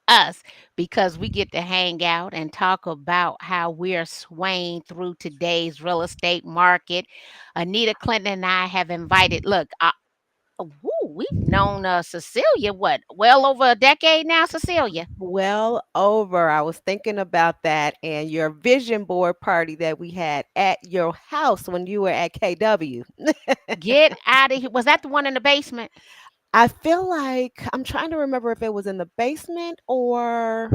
us because we get to hang out and talk about how we're swaying through today's real estate market. Anita Clinton and I have invited, look, we've known Cecilia, what, well over a decade now, Cecilia. Well over. I was thinking about that and your vision board party that we had at your house when you were at KW. Get out of here. Was that the one in the basement? I feel like I'm trying to remember if it was in the basement or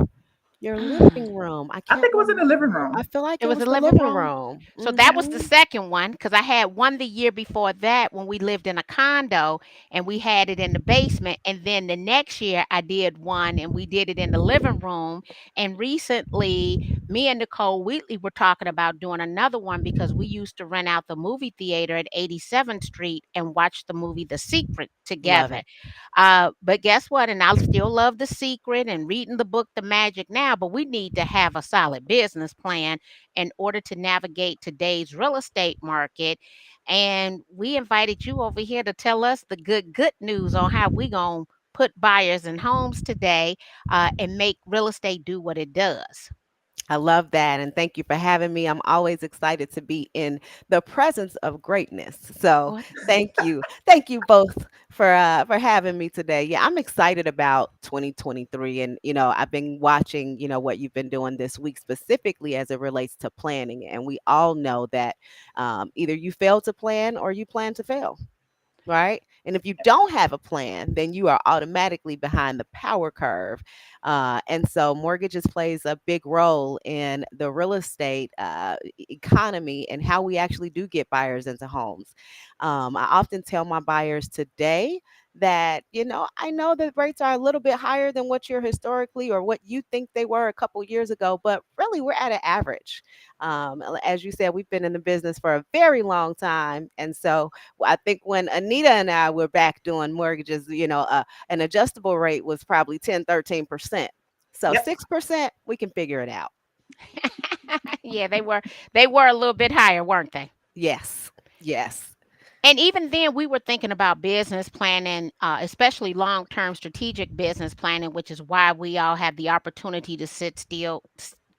your living room. I I can't think it was in the living remember. I room. feel like It it was was the the living living room. room. So that was the Mhm. second one because I had one the year before that when we lived in a condo and we had it in the basement. And then the next year I did one and we did it in the living room. And recently, me and Nicole Wheatley were talking about doing another one because we used to rent out the movie theater at 87th Street and watch the movie The Secret Love together. it. But guess what? And I still love The Secret and reading the book The Magic now, but we need to have a solid business plan in order to navigate today's real estate market. And we invited you over here to tell us the good news on how we going to put buyers in homes today and make real estate do what it does. I love that. And thank you for having me. I'm always excited to be in the presence of greatness. So What? thank you. Thank you both for having me today. Yeah, I'm excited about 2023. And, I've been watching, what you've been doing this week specifically as it relates to planning. And we all know that either you fail to plan or you plan to fail, right? And if you don't have a plan, then you are automatically behind the power curve. And so mortgages plays a big role in the real estate economy and how we actually do get buyers into homes. I often tell my buyers today that, I know that rates are a little bit higher than what you're historically or what you think they were a couple years ago, but really we're at an average. As you said, we've been in the business for a very long time. And so I think when Anita and I were back doing mortgages, an adjustable rate was probably 10, 13%. So Yep. 6%, we can figure it out. Yeah, they were a little bit higher, weren't they? Yes. Yes. And even then, we were thinking about business planning, especially long term strategic business planning, which is why we all have the opportunity to sit still,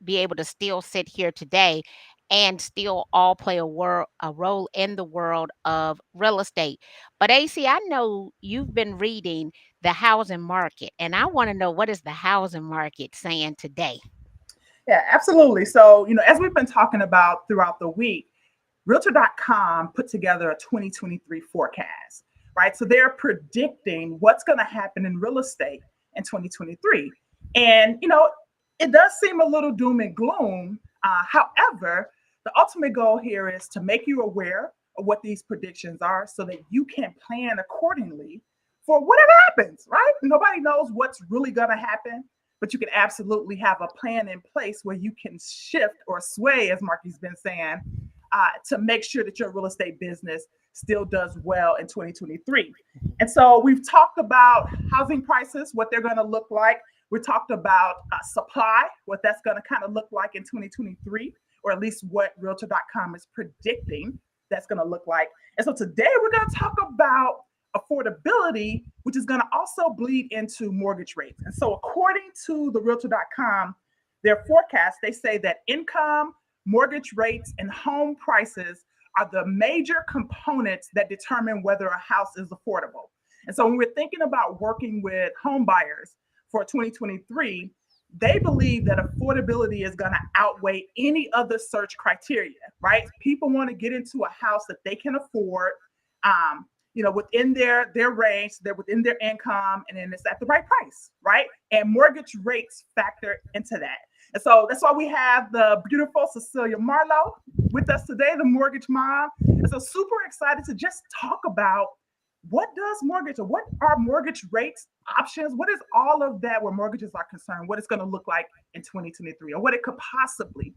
be able to still sit here today and still all play a role in the world of real estate. But AC, I know you've been reading the housing market, and I want to know, what is the housing market saying today? Yeah, absolutely. So, as we've been talking about throughout the week, Realtor.com put together a 2023 forecast, right? So they're predicting what's going to happen in real estate in 2023. And, it does seem a little doom and gloom. However, the ultimate goal here is to make you aware of what these predictions are so that you can plan accordingly for whatever happens, right? Nobody knows what's really going to happen, but you can absolutely have a plan in place where you can shift or sway, as Marky's been saying, to make sure that your real estate business still does well in 2023. And so we've talked about housing prices, what they're going to look like. We talked about supply, what that's going to kind of look like in 2023, or at least what Realtor.com is predicting that's going to look like. And so today we're going to talk about affordability, which is going to also bleed into mortgage rates. And so, according to the Realtor.com, their forecast, they say that income, mortgage rates, and home prices are the major components that determine whether a house is affordable. And so, when we're thinking about working with home buyers for 2023, they believe that affordability is going to outweigh any other search criteria, right? People want to get into a house that they can afford, within their range, they're within their income, and then it's at the right price, right? And mortgage rates factor into that. And so that's why we have the beautiful Cecilia Marlowe with us today, the mortgage mom. And so super excited to just talk about what does mortgage or what are mortgage rates options? What is all of that where mortgages are concerned? What it's going to look like in 2023 or what it could possibly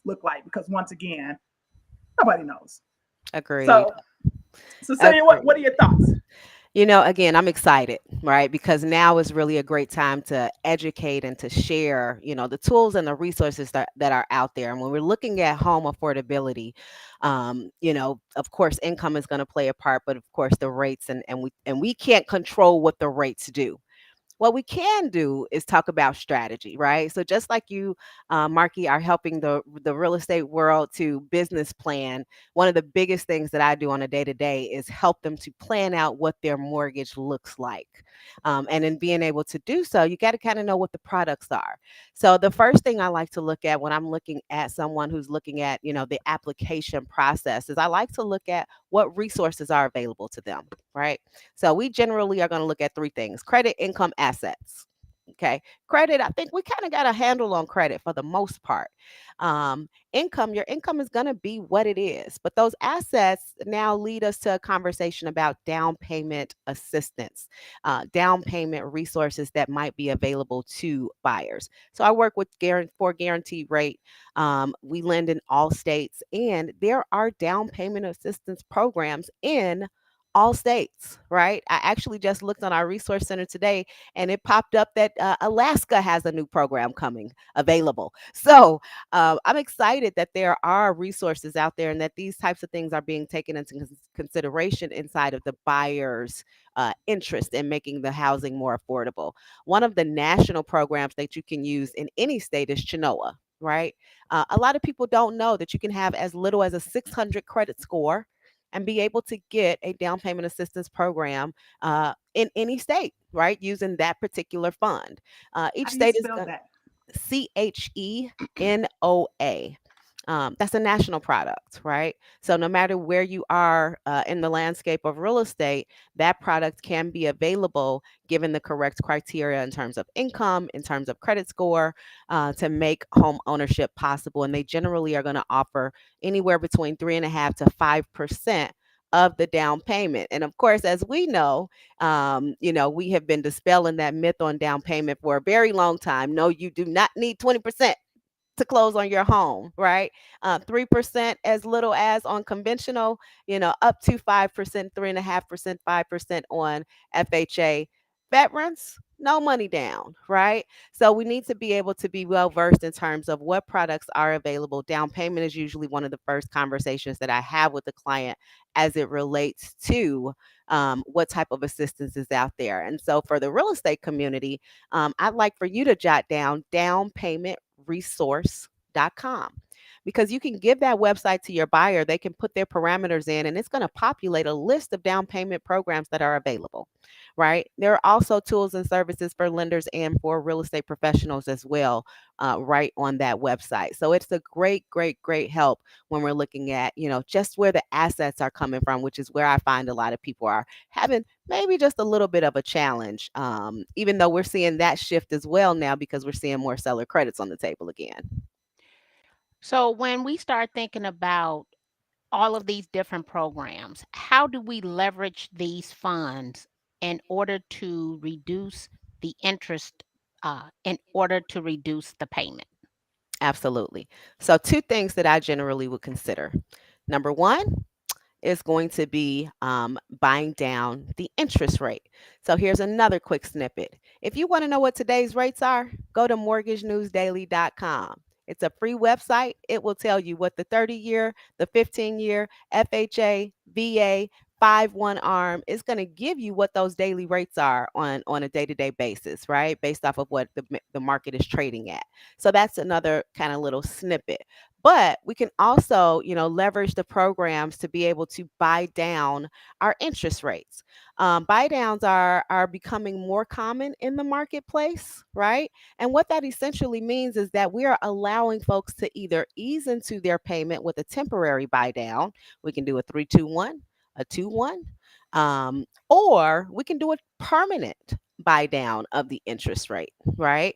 look like? Because once again, nobody knows. Agreed. So, Cecilia, what are Agreed. your thoughts? Again, I'm excited, right? Because now is really a great time to educate and to share, the tools and the resources that are out there. And when we're looking at home affordability, of course, income is going to play a part, but of course, the rates and we can't control what the rates do. What we can do is talk about strategy, right? So just like you, Marky, are helping the real estate world to business plan. One of the biggest things that I do on a day to day is help them to plan out what their mortgage looks like. And in being able to do so, you got to kind of know what the products are. So the first thing I like to look at when I'm looking at someone who's looking at, the application process is I like to look at what resources are available to them, right? So we generally are going to look at three things: credit, income, assets. Okay. Credit, I think we kind of got a handle on credit for the most part. Income, your income is going to be what it is. But those assets now lead us to a conversation about down payment assistance, down payment resources that might be available to buyers. So I work with for guaranteed rate. We lend in all states, and there are down payment assistance programs in all states, right? I actually just looked on our resource center today and it popped up that Alaska has a new program coming available. So I'm excited that there are resources out there and that these types of things are being taken into consideration inside of the buyer's interest in making the housing more affordable. One of the national programs that you can use in any state is Chinoa. Right. A lot of people don't know that you can have as little as a 600 credit score and be able to get a down payment assistance program in any state, right? Using that particular fund. Each How do you state is spell going that? Chenoa. That's a national product, right? So no matter where you are in the landscape of real estate, that product can be available given the correct criteria in terms of income, in terms of credit score, to make home ownership possible. And they generally are going to offer anywhere between 3.5 to 5% of the down payment. And of course, as we know, we have been dispelling that myth on down payment for a very long time. No, you do not need 20% to close on your home, right? 3% as little as on conventional, up to 5%, 3.5%, 5% on FHA. Veterans, no money down, right? So we need to be able to be well versed in terms of what products are available. Down payment is usually one of the first conversations that I have with the client as it relates to what type of assistance is out there. And so for the real estate community, I'd like for you to jot down payment resource.com, because you can give that website to your buyer. They can put their parameters in and it's going to populate a list of down payment programs that are available, right? There are also tools and services for lenders and for real estate professionals as well, right on that website. So it's a great, great, great help when we're looking at, just where the assets are coming from, which is where I find a lot of people are having maybe just a little bit of a challenge, even though we're seeing that shift as well now because we're seeing more seller credits on the table again. So when we start thinking about all of these different programs, how do we leverage these funds in order to reduce the interest, in order to reduce the payment? Absolutely. So, two things that I generally would consider. Number one, is going to be buying down the interest rate. So here's another quick snippet. If you want to know what today's rates are, go to mortgagenewsdaily.com. It's a free website. It will tell you what the 30-year, the 15-year, FHA, VA, 5/1 ARM is going to give you what those daily rates are on a day-to-day basis, right? Based off of what the market is trading at. So that's another kind of little snippet. But we can also, leverage the programs to be able to buy down our interest rates. Buy downs are becoming more common in the marketplace, right? And what that essentially means is that we are allowing folks to either ease into their payment with a temporary buy down. We can do a 3-2-1, a 2-1, or we can do a permanent buy down of the interest rate, right?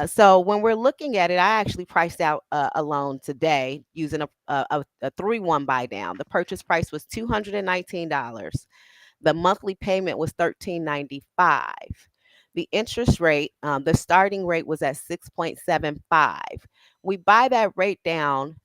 So when we're looking at it, I actually priced out a loan today using a 3-1 buy down. The purchase price was $219. The monthly payment was $13.95. The interest rate, the starting rate was at 6.75. We buy that rate down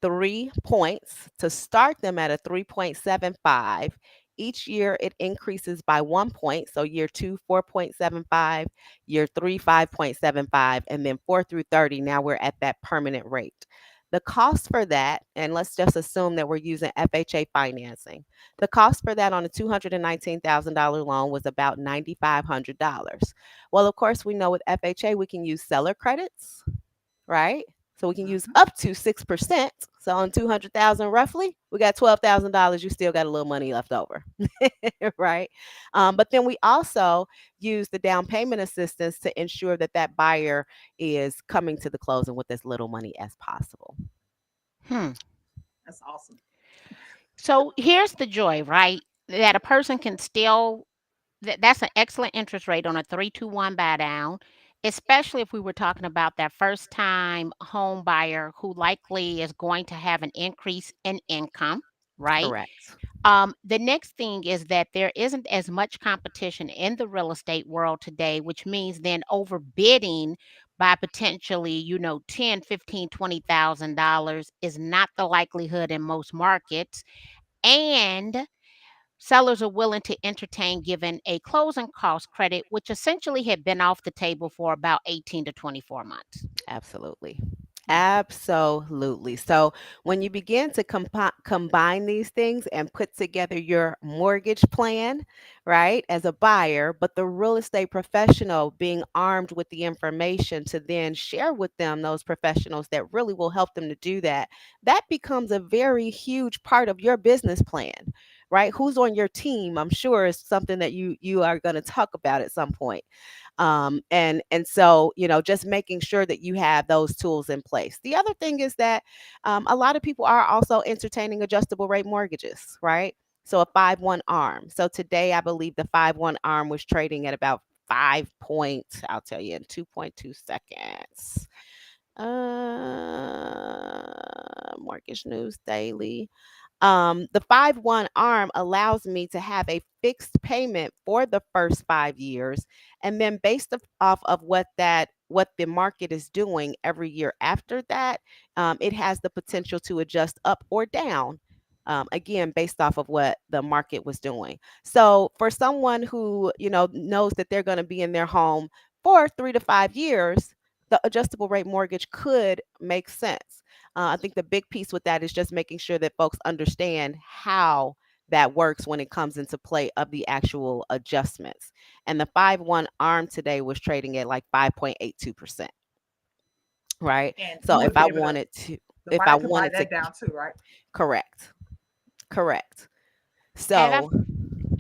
3 points to start them at a 3.75. Each year it increases by 1 point. So year two, 4.75, year three, 5.75, and then 4 through 30. Now we're at that permanent rate. The cost for that, and let's just assume that we're using FHA financing, the cost for that on a $219,000 loan was about $9,500. Well, of course, we know with FHA we can use seller credits, right? So we can use Mhm. up to 6%. So on 200,000 roughly, we got $12,000. You still got a little money left over, right? But then we also use the down payment assistance to ensure that that buyer is coming to the closing with as little money as possible. Hmm. That's awesome. So here's the joy, right? That a person can still that's an excellent interest rate on a 3-2-1 buy down, especially if we were talking about that first time home buyer who likely is going to have an increase in income, right? Correct. The next thing is that there isn't as much competition in the real estate world today, which means then overbidding by potentially, 10, 15, $20,000 is not the likelihood in most markets. And sellers are willing to entertain giving a closing cost credit, which essentially had been off the table for about 18 to 24 months. Absolutely. Mhm. Absolutely. So when you begin to combine these things and put together your mortgage plan, right, as a buyer, but the real estate professional being armed with the information to then share with them those professionals that really will help them to do that, that becomes a very huge part of your business plan, right? Who's on your team, I'm sure is something that you are going to talk about at some point. And so just making sure that you have those tools in place. The other thing is that a lot of people are also entertaining adjustable rate mortgages, right? So a 5-1 arm. So today I believe the 5-1 arm was trading at about 5 point, I'll tell you in 2.2 seconds. Mortgage News Daily. The 5-1 arm allows me to have a fixed payment for the first 5 years, and then based off of what the market is doing every year after that, it has the potential to adjust up or down. Again, based off of what the market was doing. So, for someone who knows that they're going to be in their home for 3 to 5 years, the adjustable rate mortgage could make sense. I think the big piece with that is just making sure that folks understand how that works when it comes into play of the actual adjustments. And the 5-1 arm today was trading at like 5.82%, right? And you So would be able to, the if I buyer could buy wanted to, that down too, right? correct, correct. As I've So,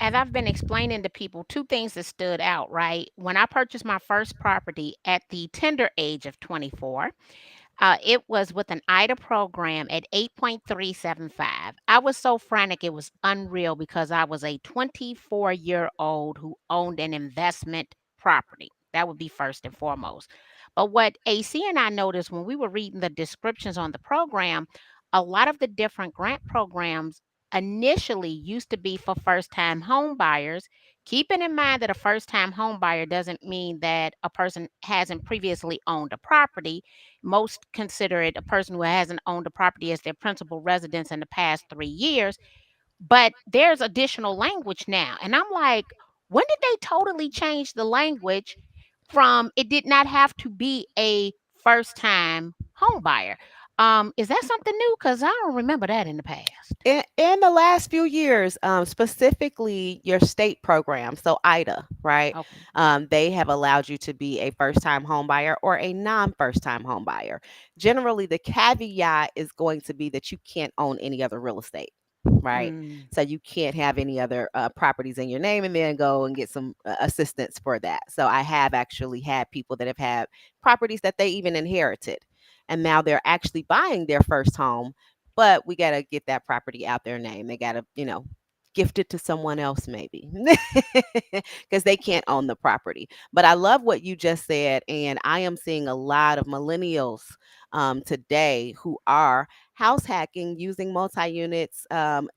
as I've been explaining to people, two things that stood out, right? When I purchased my first property at the tender age of 24, it was with an IDA program at 8.375. I was so frantic, it was unreal because I was a 24-year-old who owned an investment property. That would be first and foremost. But what AC and I noticed when we were reading the descriptions on the program, a lot of the different grant programs initially used to be for first time home buyers. Keeping in mind that a first time home buyer doesn't mean that a person hasn't previously owned a property. Most consider it a person who hasn't owned a property as their principal residence in the past 3 years. But there's additional language now. And I'm like, when did they totally change the language from it did not have to be a first time home buyer? Is that something new? Because I don't remember that in the past. in the last few years, specifically your state program, so IDA, right? Okay. They have allowed you to be a first time home buyer or a non first time home buyer. Generally, the caveat is going to be that you can't own any other real estate. Right. Mm, So you can't have any other properties in your name and then go and get some assistance for that. So I have actually had people that have had properties that they even inherited. And now they're actually buying their first home, but we got to get that property out their name. They got to, gift it to someone else maybe because they can't own the property. But I love what you just said. And I am seeing a lot of millennials today who are house hacking using multi units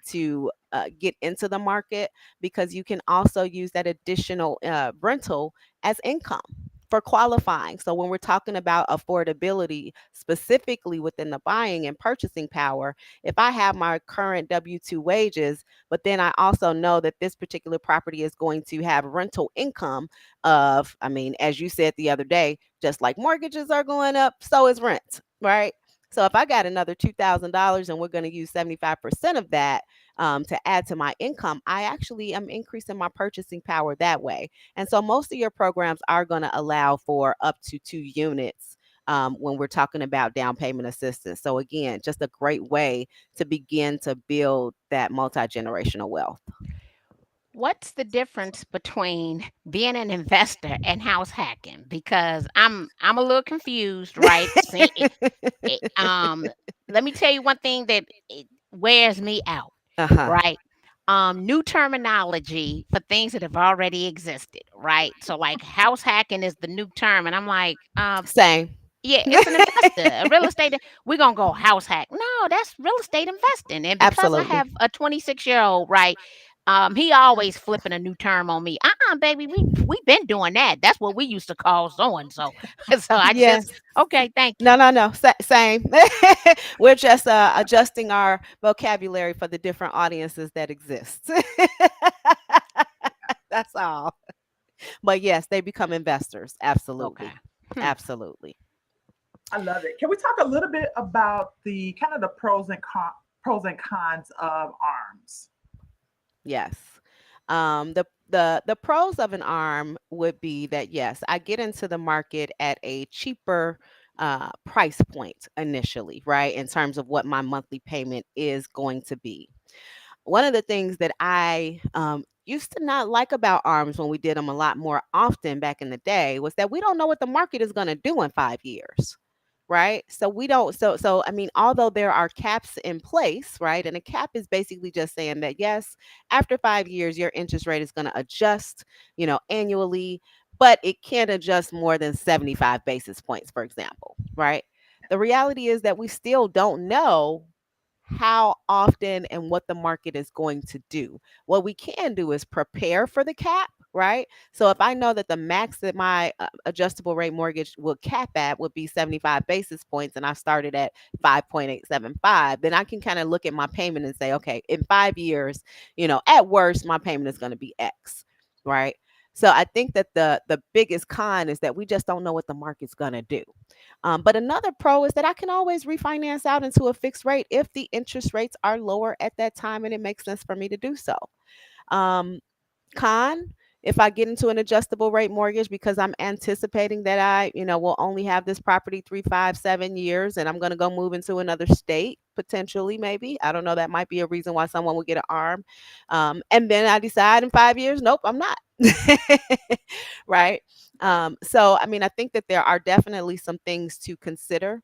to get into the market because you can also use that additional rental as income for qualifying. So when we're talking about affordability, specifically within the buying and purchasing power, if I have my current W-2 wages, but then I also know that this particular property is going to have rental income of, I mean, as you said the other day, just like mortgages are going up, so is rent, right? So if I got another $2,000 and we're going to use 75% of that to add to my income, I actually am increasing my purchasing power that way. And so most of your programs are going to allow for up to 2 units. When we're talking about down payment assistance. So, again, just a great way to begin to build that multi generational wealth. What's the difference between being an investor and house hacking? Because I'm a little confused, right? See, let me tell you one thing that it wears me out, Uh huh. right? New terminology for things that have already existed, right? So like house hacking is the new term, and I'm like, Same. yeah, it's an investor, a real estate. We're gonna go house hack. No, that's real estate investing. And because I Absolutely. have a 26-year-old, right? He always flipping a new term on me. Baby, we been doing that. That's what we used to call so and so. So I just Yes. okay, thank No, you. no, no. Same. We're just adjusting our vocabulary for the different audiences that exist. That's all. But yes, they become investors. Okay. Absolutely. Hmm. Absolutely. I love it. Can we talk a little bit about the kind of the pros and cons of arms? Yes. The pros of an arm would be that yes, I get into the market at a cheaper price point initially, right? In terms of what my monthly payment is going to be. One of the things that I used to not like about arms when we did them a lot more often back in the day was that we don't know what the market is going to do in 5 years. Right. So we don't. So, I mean, although there are caps in place, right. And a cap is basically just saying that, yes, after 5 years, your interest rate is going to adjust, annually, but it can't adjust more than 75 basis points, for example. Right. The reality is that we still don't know how often and what the market is going to do. What we can do is prepare for the cap, right? So if I know that the max that my adjustable rate mortgage will cap at would be 75 basis points and I started at 5.875, then I can kind of look at my payment and say, okay, in 5 years, at worst, my payment is going to be X, right? So I think that the biggest con is that we just don't know what the market's going to do. But another pro is that I can always refinance out into a fixed rate if the interest rates are lower at that time and it makes sense for me to do so. Um, Con, if I get into an adjustable rate mortgage because I'm anticipating that I will only have this property 3, 5, 7 years and I'm going to go move into another state, potentially, maybe. I don't know. That might be a reason why someone would get an arm. And then I decide in 5 years, nope, I'm not. Right. So, I mean, I think that there are definitely some things to consider,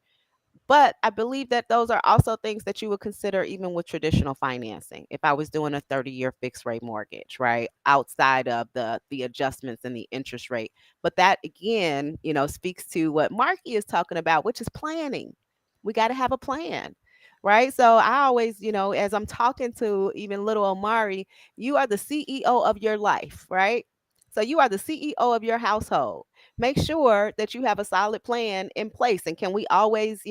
but I believe that those are also things that you would consider even with traditional financing. If I was doing a 30-year fixed rate mortgage, right? Outside of the adjustments in the interest rate. But that again, speaks to what Marky is talking about, which is planning. We got to have a plan. Right. So I always, as I'm talking to even little Omari, you are the CEO of your life, right? So you are the CEO of your household. Make sure that you have a solid plan in place. And can we always,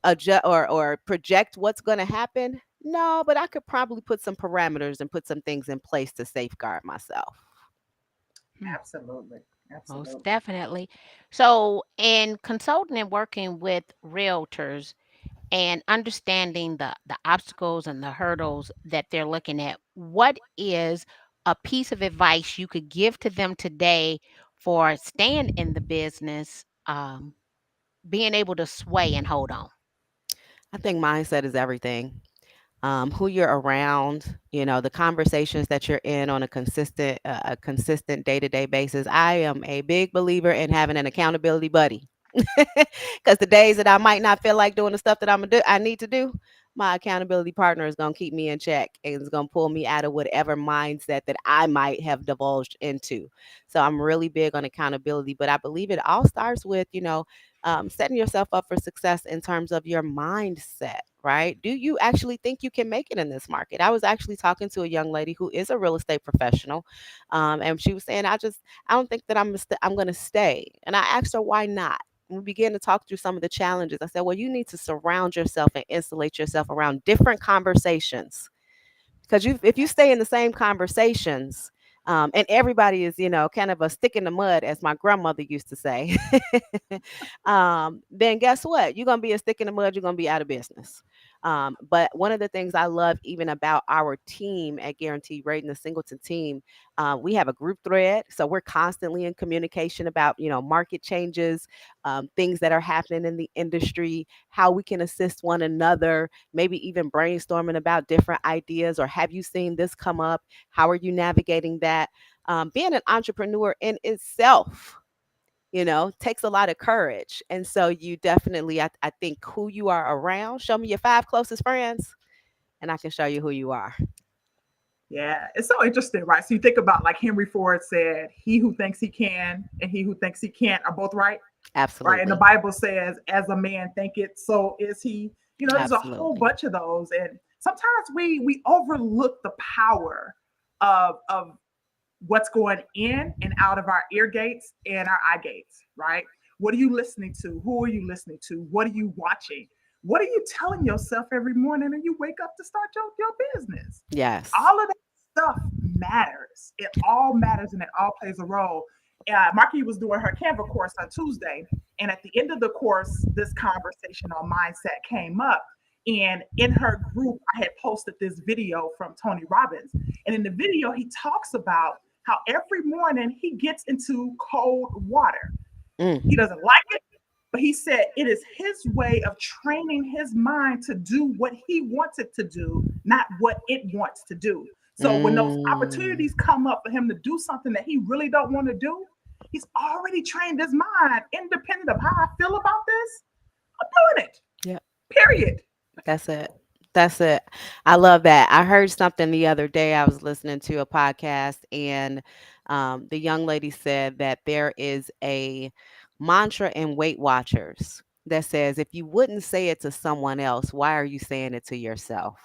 adjust or project what's going to happen? No, but I could probably put some parameters and put some things in place to safeguard myself. Hmm. Absolutely. Most Absolutely. definitely. So, in consulting and working with realtors and understanding the obstacles and the hurdles that they're looking at, what is a piece of advice you could give to them today for staying in the business, being able to sway and hold on? I think mindset is everything. Who you're around, the conversations that you're in on a consistent day-to-day basis. I am a big believer in having an accountability buddy. Because the days that I might not feel like doing the stuff that I need to do, my accountability partner is gonna keep me in check and is gonna pull me out of whatever mindset that I might have divulged into. So I'm really big on accountability, but I believe it all starts with setting yourself up for success in terms of your mindset. Right? Do you actually think you can make it in this market? I was actually talking to a young lady who is a real estate professional, and she was saying, I don't think that I'm going to stay. And I asked her why not. We began to talk through some of the challenges. I said, well, you need to surround yourself and insulate yourself around different conversations. Because if you stay in the same conversations, And everybody is, kind of a stick in the mud, as my grandmother used to say, then guess what? You're going to be a stick in the mud. You're going to be out of business. But one of the things I love even about our team at Guaranteed Rate, the Singleton team, we have a group thread. So we're constantly in communication about, market changes, things that are happening in the industry, how we can assist one another, maybe even brainstorming about different ideas, or have you seen this come up? How are you navigating that? Being an entrepreneur in itself, takes a lot of courage. And so you definitely, I think who you are around, show me your five closest friends, and I can show you who you are. Yeah, it's so interesting, right? So you think about, like Henry Ford said, he who thinks he can and he who thinks he can't are both right, right? And the Absolutely. Bible says, as a man thinketh, so is he. There's a whole Absolutely. bunch of those. And sometimes we overlook the power of what's going in and out of our ear gates and our eye gates, right? What are you listening to? Who are you listening to? What are you watching? What are you telling yourself every morning when you wake up to start your business? Yes. All of that stuff matters. It all matters and it all plays a role. Marky was doing her Canva course on Tuesday. And at the end of the course, this conversation on mindset came up. And in her group, I had posted this video from Tony Robbins. And in the video, he talks about how every morning he gets into cold water. He Mm. doesn't like it, but he said it is his way of training his mind to do what he wants it to do, not what it wants to do. So when those Mm. opportunities come up for him to do something that he really don't want to do, he's already trained his mind, independent of how I feel about this. I'm doing it. Yeah. Period. That's it. That's it. I love that. I heard something the other day. I was listening to a podcast, and the young lady said that there is a mantra in Weight Watchers that says, if you wouldn't say it to someone else, why are you saying it to yourself?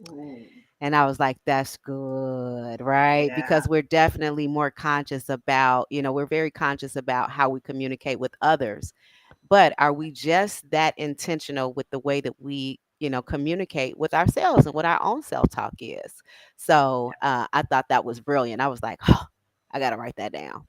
Ooh, And I was like, that's good, right? yeah. Because we're definitely more conscious about, we're very conscious about how we communicate with others. But are we just that intentional with the way that we, communicate with ourselves and what our own self talk is? So I thought that was brilliant. I was like, oh, I got to write that down.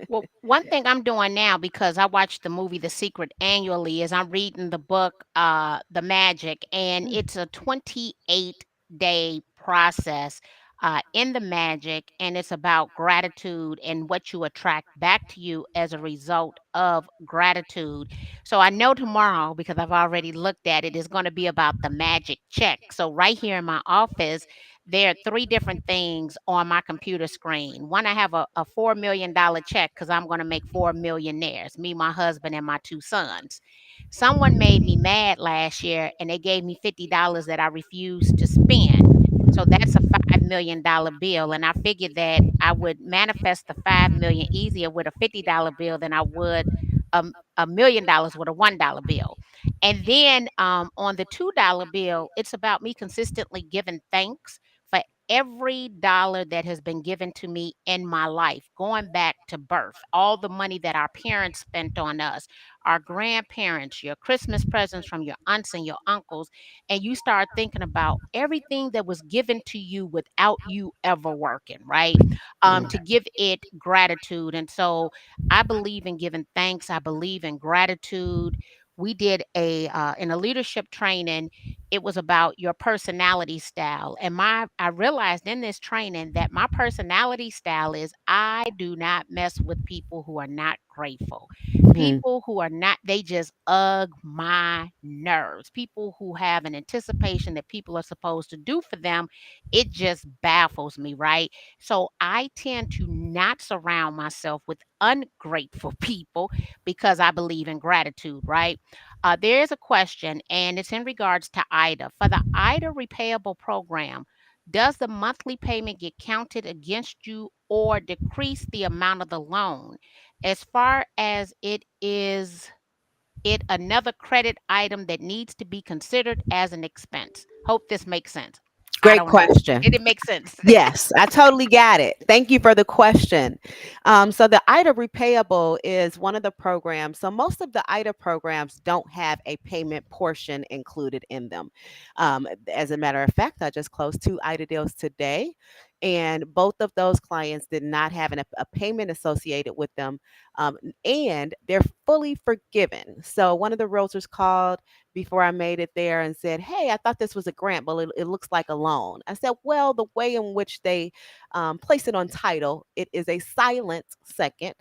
Well, one Yeah. thing I'm doing now, because I watched the movie The Secret annually, is I'm reading the book The Magic, and Mm, it's a 28-day process in the magic, and it's about gratitude and what you attract back to you as a result of gratitude. So I know tomorrow, because I've already looked at it, is going to be about the magic check. So right here in my office, there are three different things on my computer screen. One, I have a $4 million check because I'm going to make 4 millionaires, me, my husband, and my two sons. Someone made me mad last year and they gave me $50 that I refused to spend. So that's a $5 million bill. And I figured that I would manifest the 5 million easier with a $50 bill than I would $1 million with a $1 bill. And then on the $2 bill, it's about me consistently giving thanks for every dollar that has been given to me in my life, going back to birth, all the money that our parents spent on us, our grandparents, your Christmas presents from your aunts and your uncles. And you start thinking about everything that was given to you without you ever working, right? Mm. To give it gratitude. And so I believe in giving thanks. I believe in gratitude. We did in a leadership training, it was about your personality style. And I realized in this training that my personality style is I do not mess with people who are not grateful. Mm. People who are not, they just ugh my nerves. People who have an anticipation that people are supposed to do for them, it just baffles me, right? So I tend to not surround myself with ungrateful people because I believe in gratitude, right? There is a question, and it's in regards to IDA. For the IDA repayable program, does the monthly payment get counted against you or decrease the amount of the loan? As far as it another credit item that needs to be considered as an expense. Hope this makes sense. I Great don't know. question. Did it make sense? Yes, I totally got it. Thank you for the question. So the IDA repayable is one of the programs. So most of the IDA programs don't have a payment portion included in them. As a matter of fact, I just closed two IDA deals today, And both of those clients did not have a payment associated with them, um, and they're fully forgiven. So one of the realtors called before I made it there and said, "Hey, I thought this was a grant, but it looks like a loan." I said, "Well, the way in which they place it on title, it is a silent second."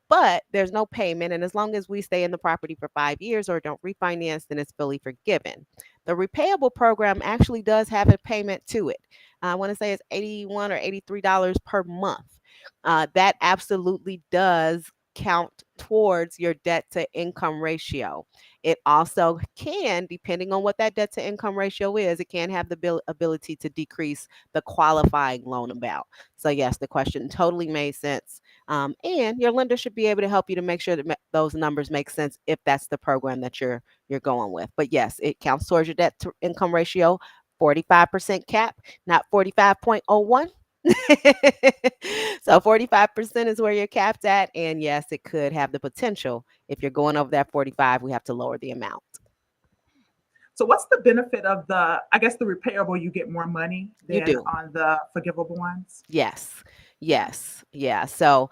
But there's no payment, and as long as we stay in the property for 5 years or don't refinance, then it's fully forgiven. The repayable program actually does have a payment to it. I want to say it's 81 or $83 per month. That absolutely does count towards your debt to income ratio. It also can, depending on what that debt to income ratio is, it can have the ability to decrease the qualifying loan amount. So yes, the question totally made sense. And your lender should be able to help you to make sure that those numbers make sense if that's the program that you're going with. But yes, it counts towards your debt to income ratio, 45% cap, not 45.01. So 45% is where you're capped at. And yes, it could have the potential. If you're going over that 45, we have to lower the amount. So what's the benefit of I guess the repayable, you get more money You than do. on the forgivable ones? Yes. Yes. Yeah. So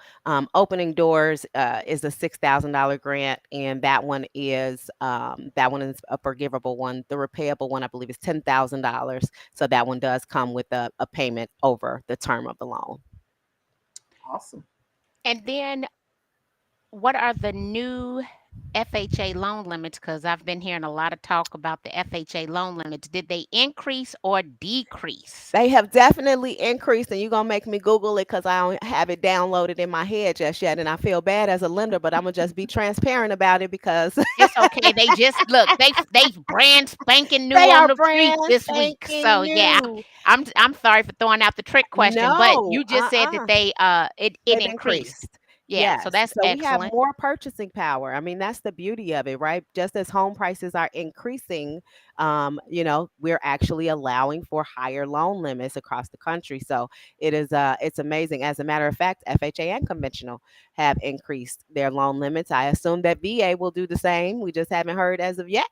opening doors is a $6,000 grant, and that one is a forgivable one. The repayable one, I believe, is $10,000. So that one does come with a payment over the term of the loan. Awesome. And then what are the new FHA loan limits? Because I've been hearing a lot of talk about the FHA loan limits. Did they increase or decrease? They have definitely increased, and you're gonna make me Google it because I don't have it downloaded in my head just yet, and I feel bad as a lender, but I'm gonna just be transparent about it because It's okay. They just look. They brand spanking new they on are the streets brand this week. spanking So yeah, new. I'm sorry for throwing out the trick question, but No, you just said that it they've increased. increased. Yeah, so Yes. that's So we have excellent. more purchasing power. I mean, that's the beauty of it, right? Just as home prices are increasing, we're actually allowing for higher loan limits across the country. So it's amazing. As a matter of fact, FHA and conventional have increased their loan limits. I assume that VA will do the same. We just haven't heard as of yet.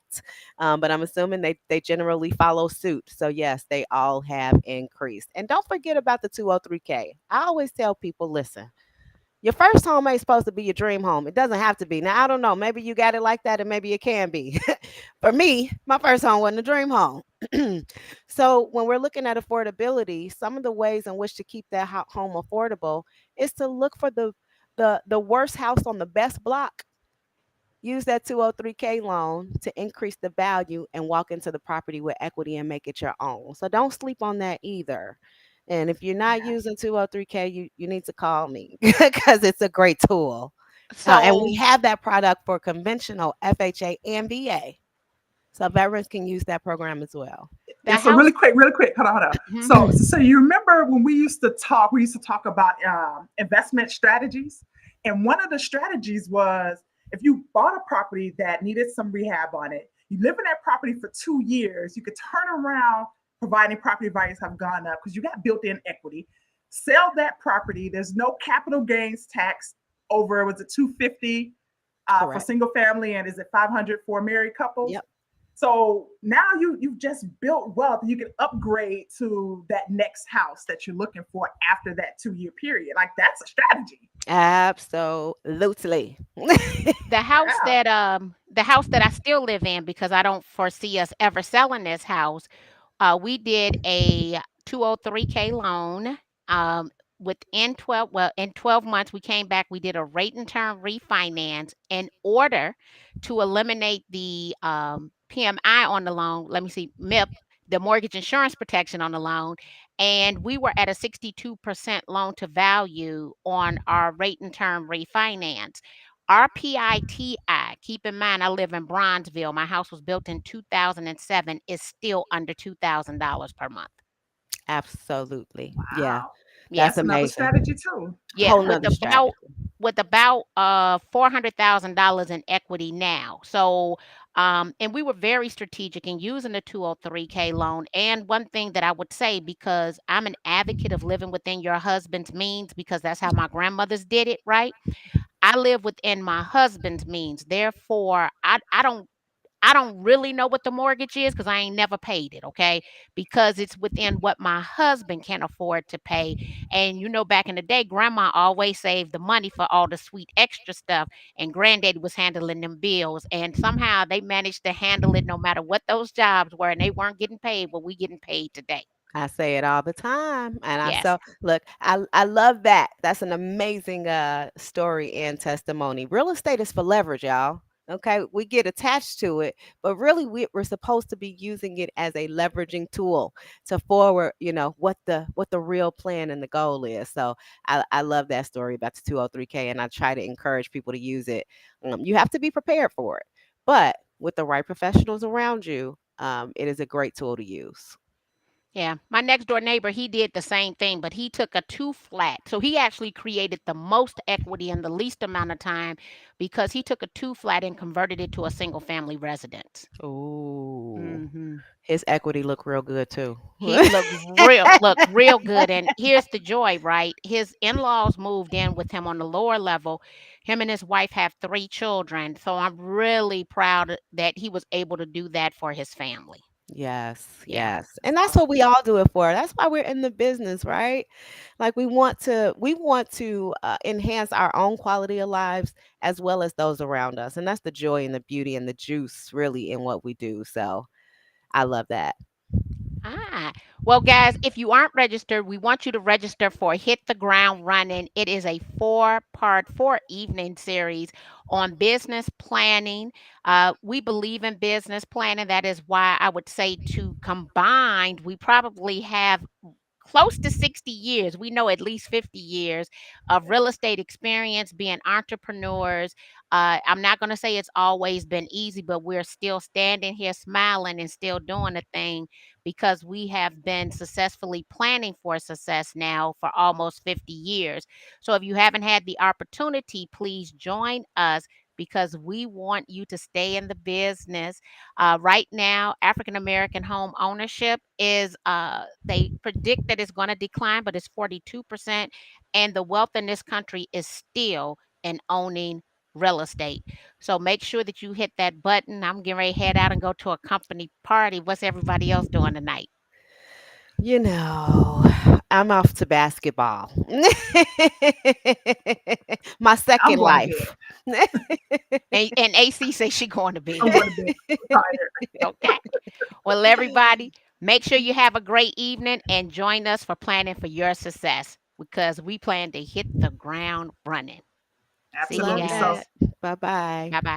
But I'm assuming they generally follow suit. So yes, they all have increased. And don't forget about the 203K. I always tell people, listen, your first home ain't supposed to be your dream home. It doesn't have to be. Now, I don't know. Maybe you got it like that, and maybe it can be. For me, my first home wasn't a dream home. So, when we're looking at affordability, some of the ways in which to keep that home affordable is to look for the worst house on the best block. Use that 203K loan to increase the value and walk into the property with equity and make it your own. So don't sleep on that either. And if you're not Yeah. using 203K, you need to call me because it's a great tool. And we So have that product for conventional FHA and VA. So veterans can use that program as well. Yeah, the so house. really quick, hold on, hold on. Mhm. So you remember when we used to talk about investment strategies, and one of the strategies was if you bought a property that needed some rehab on it, you live in that property for 2 years, you could turn around, providing property values have gone up because you got built-in equity. Sell that property. There's no capital gains tax over was it 250 for Correct. single family, and is it 500 for married couples? Yep. So now you've just built wealth. You can upgrade to that next house that you're looking for after that 2 year period. Like that's a strategy. Absolutely. Yeah. The house that I still live in, because I don't foresee us ever selling this house. We did a 203K loan. Um, in 12 months, we came back. We did a rate and term refinance in order to eliminate the PMI on the loan. Let me see, MIP, the mortgage insurance protection on the loan. And we were at a 62% loan to value on our rate and term refinance. Our PITI, keep in mind, I live in Bronzeville. My house was built in 2007, is still under $2,000 per month. Absolutely. Yeah. Wow. Yeah. That's That's another amazing. strategy too. Yeah. Whole With nother about strategy. with about $400,000 in equity now. So and we were very strategic in using the 203K loan. And one thing that I would say, because I'm an advocate of living within your husband's means, because that's how my grandmothers did it, right? I live within my husband's means. Therefore, I don't I don't really know what the mortgage is because I ain't never paid it, okay? Because it's within what my husband can afford to pay. And back in the day, grandma always saved the money for all the sweet extra stuff, and granddaddy was handling them bills. And somehow they managed to handle it no matter what those jobs were, and they weren't getting paid what we getting paid today. I say it all the time. And I Yes. so look, I love that. That's an amazing story and testimony. Real estate is for leverage, y'all. Okay, we get attached to it, but really we're supposed to be using it as a leveraging tool to forward, what the real plan and the goal is. So I love that story about the 203K, and I try to encourage people to use it. You have to be prepared for it, but with the right professionals around you, it is a great tool to use. Yeah, my next door neighbor, he did the same thing, but he took a two flat. So he actually created the most equity in the least amount of time because he took a two flat and converted it to a single family residence. Ooh. Hmm. His equity look real good too. He looked real good. And here's the joy, right? His in-laws moved in with him on the lower level. Him and his wife have three children. So I'm really proud that he was able to do that for his family. Yes, Yeah. yes. That's And that's what we awesome. all do it for. That's why we're in the business, right? Like we want to enhance our own quality of lives as well as those around us. And that's the joy and the beauty and the juice really in what we do. So, I love that. Ah, well, guys, if you aren't registered, we want you to register for Hit the Ground Running. It is a four evening series on business planning. We believe in business planning. That is why I would say to combined, we probably have close to 60 years. We know at least 50 years of real estate experience being entrepreneurs. I'm not going to say it's always been easy, but we're still standing here smiling and still doing the thing because we have been successfully planning for success now for almost 50 years. So if you haven't had the opportunity, please join us because we want you to stay in the business. Right now, African American home ownership is, they predict that it's going to decline, but it's 42%. And the wealth in this country is still in owning real estate. So make sure that you hit that button. I'm getting ready to head out and go to a company party. What's everybody else doing tonight? You know, I'm off to basketball. My I'm second going to bed. life. And AC says she going to I'm bed. going to bed. I'm tired. Okay. Well, everybody, make sure you have a great evening and join us for planning for your success because we plan to hit the ground running. See you Love Absolutely. So guys. that. Bye bye. Bye bye.